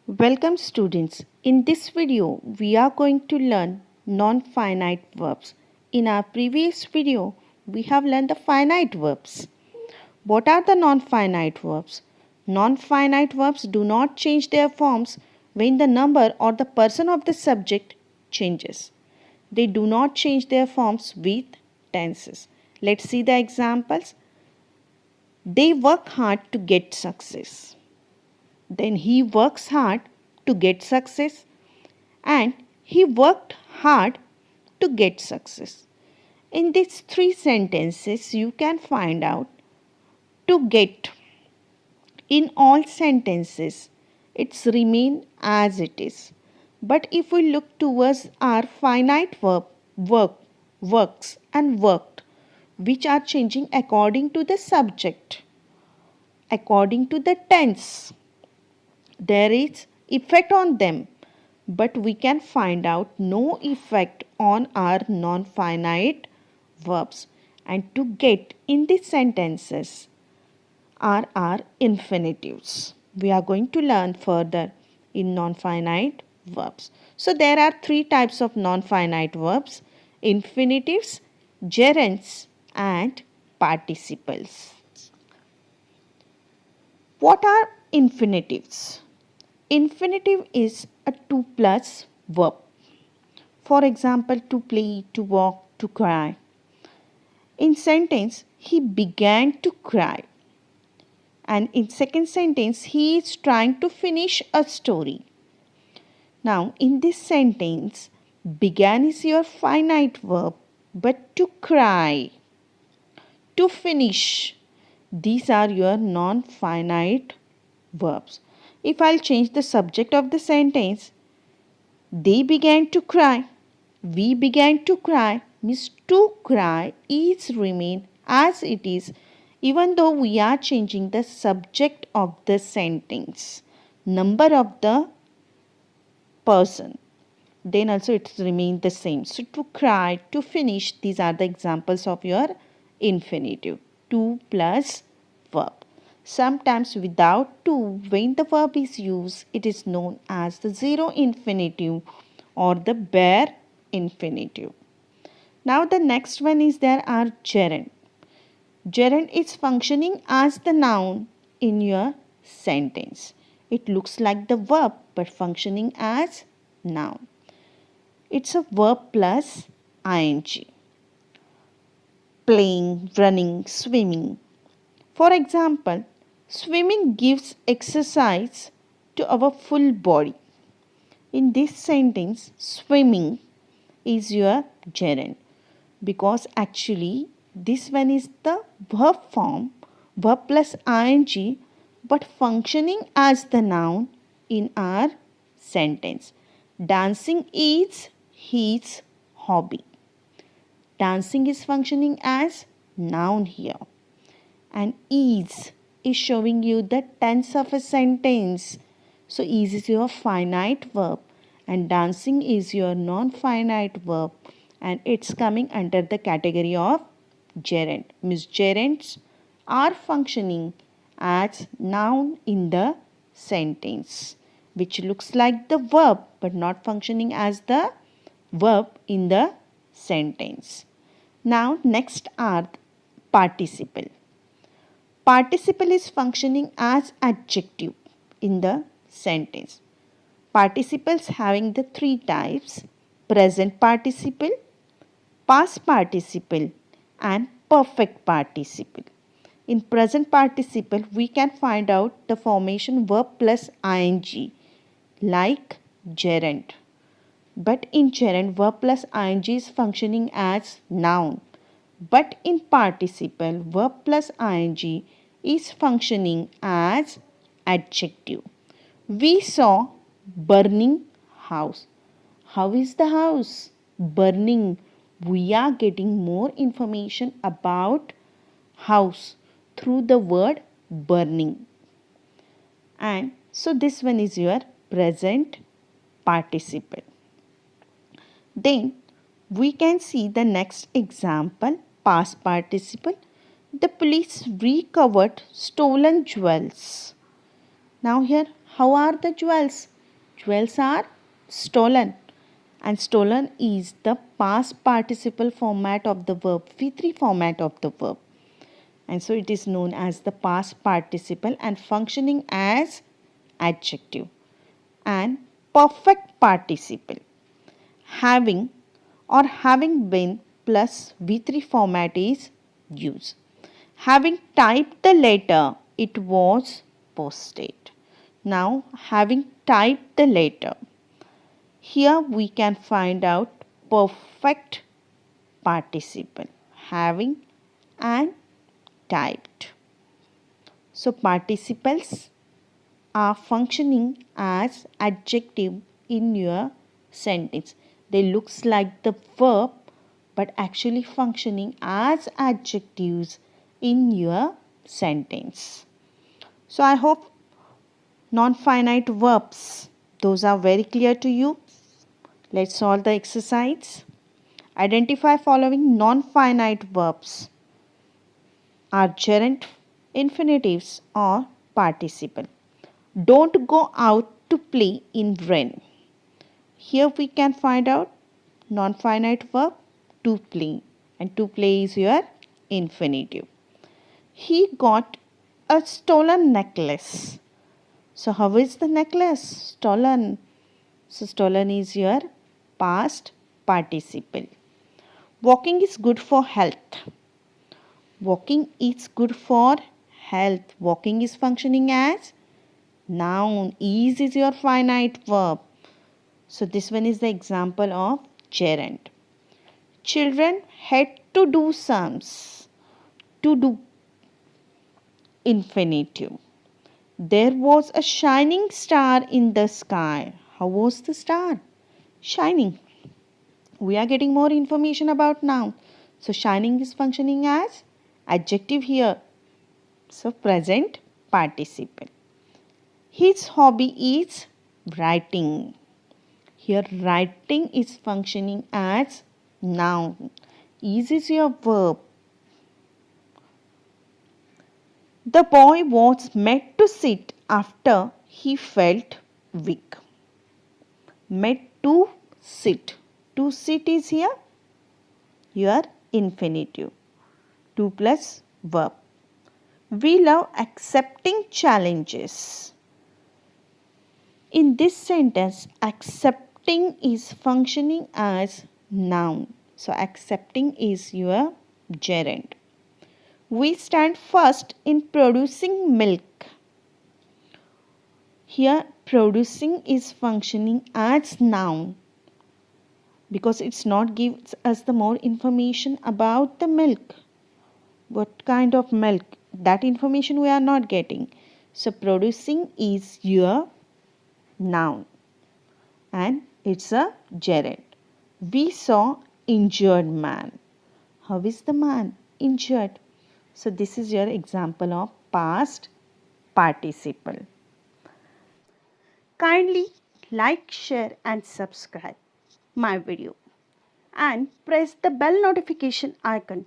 Welcome students. In this video, we are going to learn non-finite verbs. In our previous video, we have learned the finite verbs. What are the non-finite verbs? Non-finite verbs do not change their forms when the number or the person of the subject changes. They do not change their forms with tenses. Let's see the examples. They work hard to get success. Then he works hard to get success, and he worked hard to get success. In these three sentences, you can find out to get. In all sentences, it's remain as it is. But if we look towards our finite verb, works, and worked, which are changing according to the subject, according to the tense, there is effect on them, but we can find out no effect on our non-finite verbs. And to get in these sentences are our infinitives. We are going to learn further in non-finite verbs. So there are three types of non-finite verbs: infinitives, gerunds, and participles. What are infinitives? Infinitive is a to plus verb. For example, to play, to walk, to cry. In sentence, he began to cry. And in second sentence, he is trying to finish a story. Now, in this sentence, began is your finite verb, but to cry, to finish, these are your non-finite verbs. If I'll change the subject of the sentence, they began to cry, we began to cry, means to cry is remain as it is, even though we are changing the subject of the sentence, number of the person, then also it remains the same. So to cry, to finish, these are the examples of your infinitive, to plus verb. Sometimes without to, when the verb is used, it is known as the zero infinitive or the bare infinitive. Now the next one is there are gerund. Gerund is functioning as the noun in your sentence. It looks like the verb but functioning as noun. It's a verb plus ing. Playing, running, swimming. For example, swimming gives exercise to our full body. In this sentence, swimming is your gerund, because actually this one is the verb form, verb plus ing, but functioning as the noun in our sentence. Dancing is his hobby. Dancing is functioning as noun here. And is showing you the tense of a sentence. So is your finite verb and dancing is your non-finite verb, and it's coming under the category of gerund. Means gerunds are functioning as noun in the sentence, which looks like the verb but not functioning as the verb in the sentence. Now next are participle. Participle is functioning as adjective in the sentence. Participles having the three types: present participle, past participle, and perfect participle. In present participle, we can find out the formation verb plus ing like gerund. But in gerund, verb plus ing is functioning as noun. But in participle, verb plus ing is functioning as adjective. We saw burning house. How is the house? Burning. We are getting more information about house through the word burning. And so this one is your present participle. Then we can see the next example, past participle. The police recovered stolen jewels. Now here, how are the jewels? jewels are stolen. And stolen is the past participle format of the verb, V3 format of the verb. And so it is known as the past participle and functioning as adjective. And perfect participle, having or having been plus V3 format is used. Having typed the letter, it was posted. Now, having typed the letter, here we can find out perfect participle, having and typed. So, participles are functioning as adjective in your sentence. They looks like the verb but actually functioning as adjectives in your sentence. So I hope non-finite verbs, those are very clear to you. Let's solve the exercise. Identify following non-finite verbs are gerund, infinitives or participle. Don't go out to play in rain. Here we can find out non-finite verb to play, and to play is your infinitive. He got a stolen necklace. So how is the necklace? Stolen. So stolen is your past participle. Walking is good for health. Walking is good for health. Walking is functioning as noun. Is your finite verb. So this one is the example of gerund. Children had to do sums. To do, infinitive. There was a shining star in the sky. How was the star? Shining. We are getting more information about noun. So shining is functioning as adjective here. So present participle. His hobby is writing. Here writing is functioning as noun. Is your verb. The boy was made to sit after he felt weak. Made to sit. To sit is here your infinitive. To plus verb. We love accepting challenges. In this sentence, accepting is functioning as noun. So accepting is your gerund. We stand first in producing milk. Here producing is functioning as noun because it's not gives us the more information about the milk. What kind of milk? That information we are not getting. So producing is your noun and it's a gerund. We saw injured man. How is the man injured? So this is your example of past participle. Kindly like, share and subscribe my video and press the bell notification icon